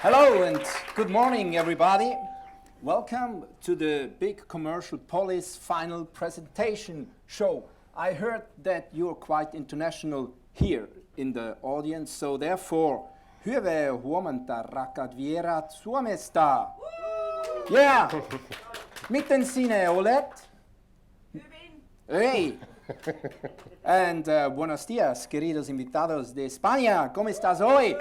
Hello and good morning, everybody. Welcome to the big commercial police final presentation show. I heard that you're quite international here in the audience, so therefore, hyvää huomenta, rakkaat vieraat Suomesta. Yeah. Miten sinä olet? Hyvin. Hey. And buenos días, queridos invitados de España. ¿Cómo estás hoy?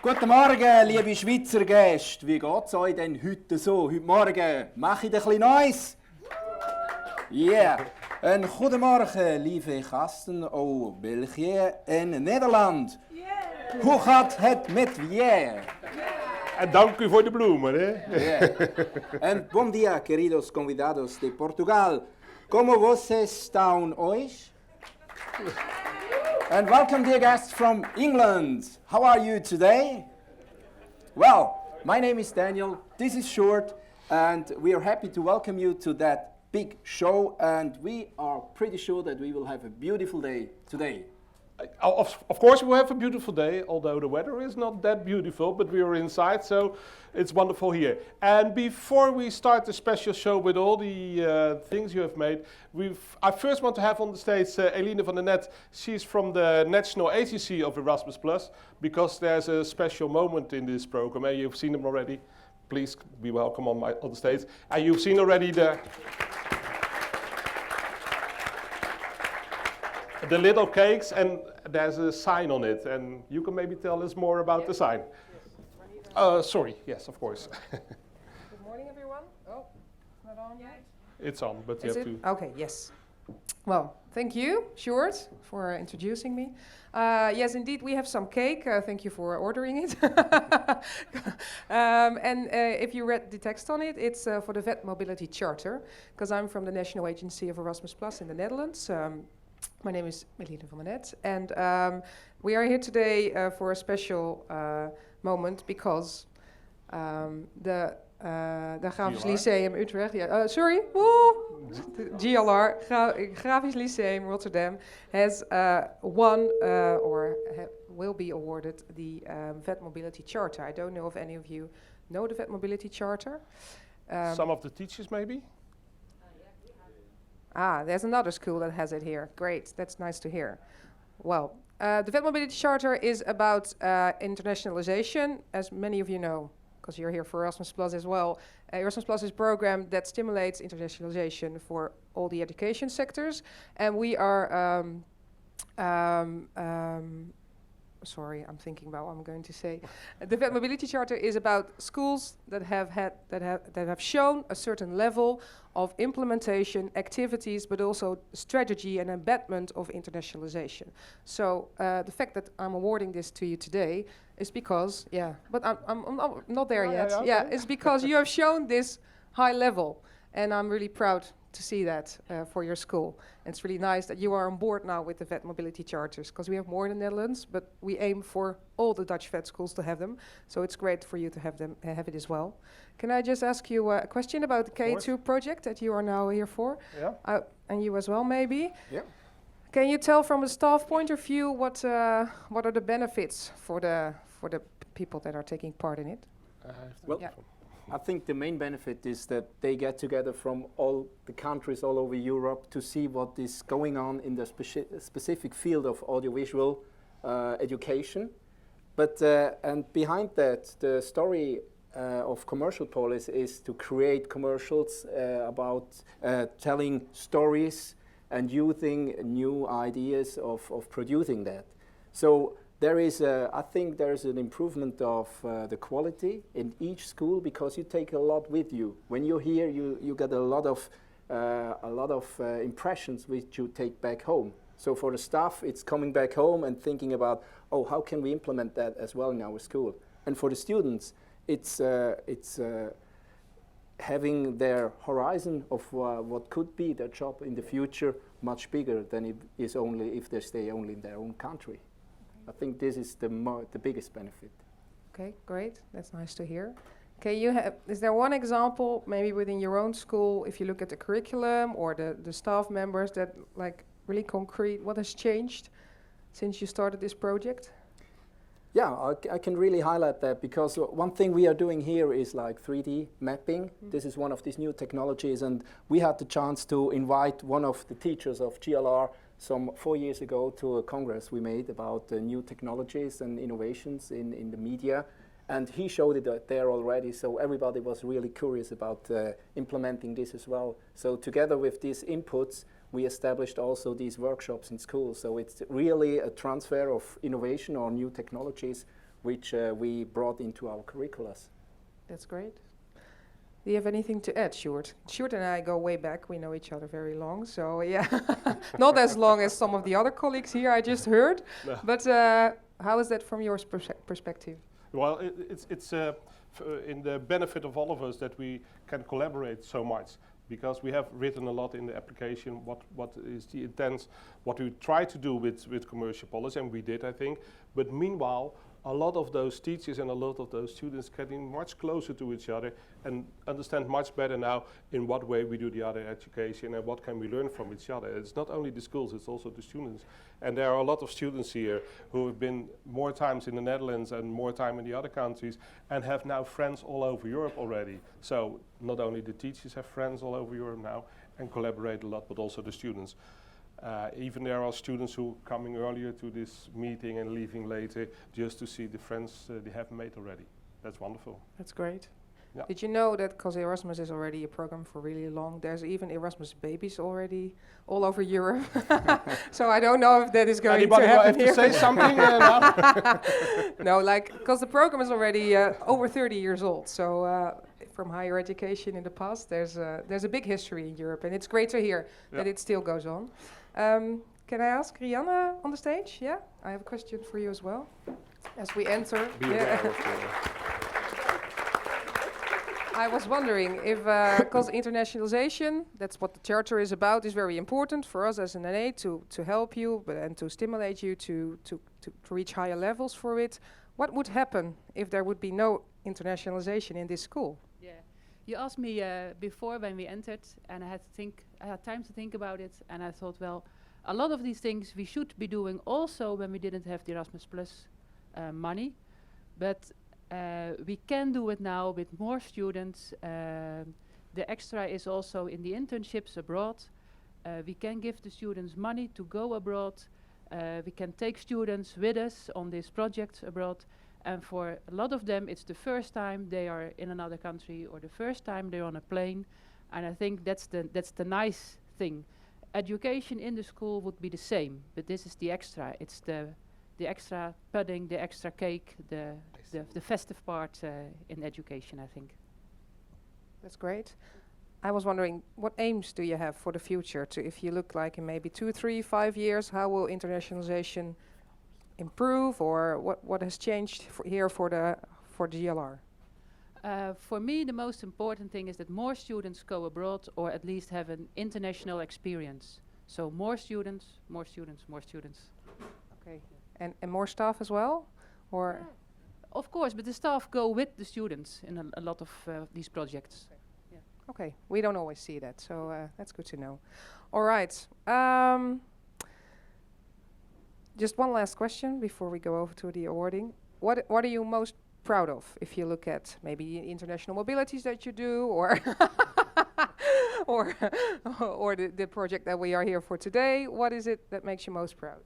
Guten Morgen, liebe Schweizer Gäste. Wie geht's euch denn heute so? Heute Morgen mache ich ein bisschen Neues. Yeah. En goedemorgen, lieve gasten uit België en Nederland. Yeah. Hoe gaat het met je? En dank u voor de bloemen, hè? Yeah. En bom dia, queridos convidados de Portugal. ¿Cómo vocês estão hoje? And welcome, dear guests from England. How are you today? Well, my name is Daniel, this is Short, and we are happy to welcome you to that big show, and we are pretty sure that we will have a beautiful day today. Of course, we'll have a beautiful day, although the weather is not that beautiful, but we are inside, so it's wonderful here. And before we start the special show with all the things you have made, I first want to have on the stage Eline van der Net. She's from the National Agency of Erasmus+, because there's a special moment in this program, and you've seen them already. Please be welcome on the stage. And you've seen already the little cakes, and there's a sign on it, and you can maybe tell us more about the sign. Sorry, yes, of course. Good morning, everyone. Oh, it's not on yet. It's on, but you Is have it? to. Okay, yes. Well, thank you, Short, for introducing me. Yes, indeed, we have some cake. Thank you for ordering it. And if you read the text on it, it's for the VET Mobility Charter, because I'm from the National Agency of Erasmus+ in the Netherlands. My name is Eline van der Net, and we are here today for a special moment because the Grafisch Lyceum Utrecht, GLR, Grafisch Lyceum Rotterdam, has won or will be awarded the VET Mobility Charter. I don't know if any of you know the VET Mobility Charter. Some of the teachers, maybe? There's another school that has it here. Great, that's nice to hear. Well, the VET Mobility Charter is about internationalization, as many of you know, because you're here for Erasmus+ as well. Erasmus+ is a program that stimulates internationalization for all the education sectors, and we are sorry, I'm thinking about what I'm going to say. The VET Mobility Charter is about schools that have shown a certain level of implementation, activities, but also strategy and embedment of internationalization. So the fact that I'm awarding this to you today is because, but I'm not there yet. It's because you have shown this high level, and I'm really proud to see that for your school. And it's really nice that you are on board now with the VET Mobility Charters, because we have more in the Netherlands, but we aim for all the Dutch VET schools to have them. So it's great for you to have them have it as well. Can I just ask you a question about the K2 project that you are now here for? Yeah. And you as well, maybe? Yeah. Can you tell from a staff point of view what are the benefits for the people that are taking part in it? Well, I think the main benefit is that they get together from all the countries all over Europe to see what is going on in the specific field of audiovisual education. But and behind that, the story of commercial policy is to create commercials about telling stories and using new ideas of producing that. So there is, I think there is an improvement of the quality in each school, because you take a lot with you. When you're here, you get a lot of impressions which you take back home. So for the staff, it's coming back home and thinking about, oh, how can we implement that as well in our school? And for the students, it's having their horizon of what could be their job in the future much bigger than it is only if they stay only in their own country. I think this is the biggest benefit. Okay, great. That's nice to hear. Okay, is there one example, maybe within your own school, if you look at the curriculum or the staff members, that like really concrete, what has changed since you started this project? Yeah, I can really highlight that because one thing we are doing here is like 3D mapping. This is one of these new technologies, and we had the chance to invite one of the teachers of GLR some 4 years ago to a congress we made about new technologies and innovations in the media. And he showed it there already, so everybody was really curious about implementing this as well. So together with these inputs, we established also these workshops in schools. So it's really a transfer of innovation or new technologies which we brought into our curriculums. That's great. Do you have anything to add, Sjoerd? Sjoerd and I go way back. We know each other very long, so yeah. Not as long as some of the other colleagues here I just heard. No. But how is that from your perspective? Well, it's in the benefit of all of us that we can collaborate so much, because we have written a lot in the application what is the intent, what we try to do with commercial policy, and we did, I think. But meanwhile, a lot of those teachers and a lot of those students getting much closer to each other and understand much better now in what way we do the other education and what can we learn from each other. It's not only the schools, it's also the students. And there are a lot of students here who have been more times in the Netherlands and more time in the other countries and have now friends all over Europe already. So not only the teachers have friends all over Europe now and collaborate a lot, but also the students. Even there are students who coming earlier to this meeting and leaving later just to see the friends they have made already. That's wonderful. That's great. Yeah. Did you know that because Erasmus is already a program for really long, there's even Erasmus babies already all over Europe. So I don't know if that is going Anybody to happen have here. to say something? No? No, like, because the program is already over 30 years old. So from higher education in the past, there's a big history in Europe, and it's great to hear that it still goes on. Can I ask Rianne on the stage? Yeah, I have a question for you as well. As we enter. Be aware of I was wondering if, because internationalization, that's what the charter is about, is very important for us as an NA to help you and to stimulate you to reach higher levels for it. What would happen if there would be no internationalization in this school? Yeah, you asked me before when we entered, and I had time to think about it, and I thought, well, a lot of these things we should be doing also when we didn't have the Erasmus Plus money, but we can do it now with more students. The extra is also in the internships abroad. We can give the students money to go abroad. We can take students with us on these projects abroad. And for a lot of them, it's the first time they are in another country or the first time they're on a plane. And I think that's the nice thing. Education in the school would be the same, but this is the extra. It's the extra pudding, the extra cake, the festive part in education, I think. That's great. I was wondering, what aims do you have for the future? If you look like in maybe 2, 3, 5 years, how will internationalization improve, or what has changed here for the GLR? For me, the most important thing is that more students go abroad, or at least have an international experience. So more students, more students, more students. Okay. And more staff as well? Or Of course, but the staff go with the students in a lot of these projects. okay, we don't always see that, so that's good to know. All right. Just one last question before we go over to the awarding. What are you most proud of, if you look at maybe international mobilities that you do, or or the project that we are here for today? What is it that makes you most proud?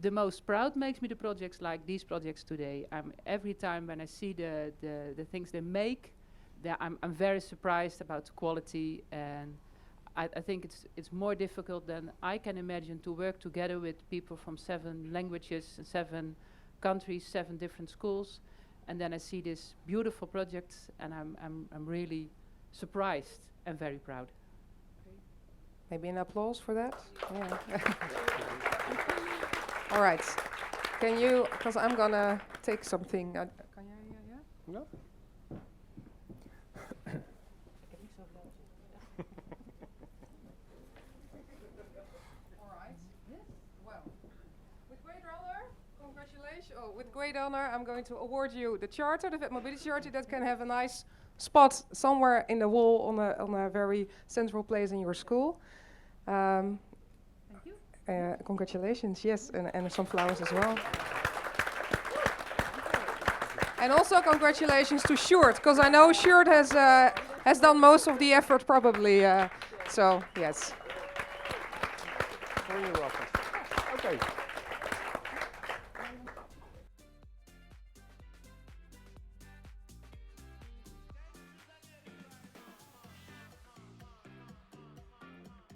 The most proud makes me the projects like these projects today. Every time when I see the things they make, I'm very surprised about the quality, and I think it's more difficult than I can imagine to work together with people from 7 languages, 7 countries, 7 different schools, and then I see this beautiful project, and I'm really surprised and very proud. Maybe an applause for that? Yeah. All right. Can you, because I'm gonna take something. Can you, yeah? No? All right. Well, with great honor, congratulations. Oh, with great honor, I'm going to award you the charter, the Vet Mobility Charter, that can have a nice spot somewhere in the wall on a very central place in your school. Thank you. Congratulations, yes, and some flowers as well. And also congratulations to Sjoerd, because I know Sjoerd has done most of the effort probably. So yes. Very welcome. Okay.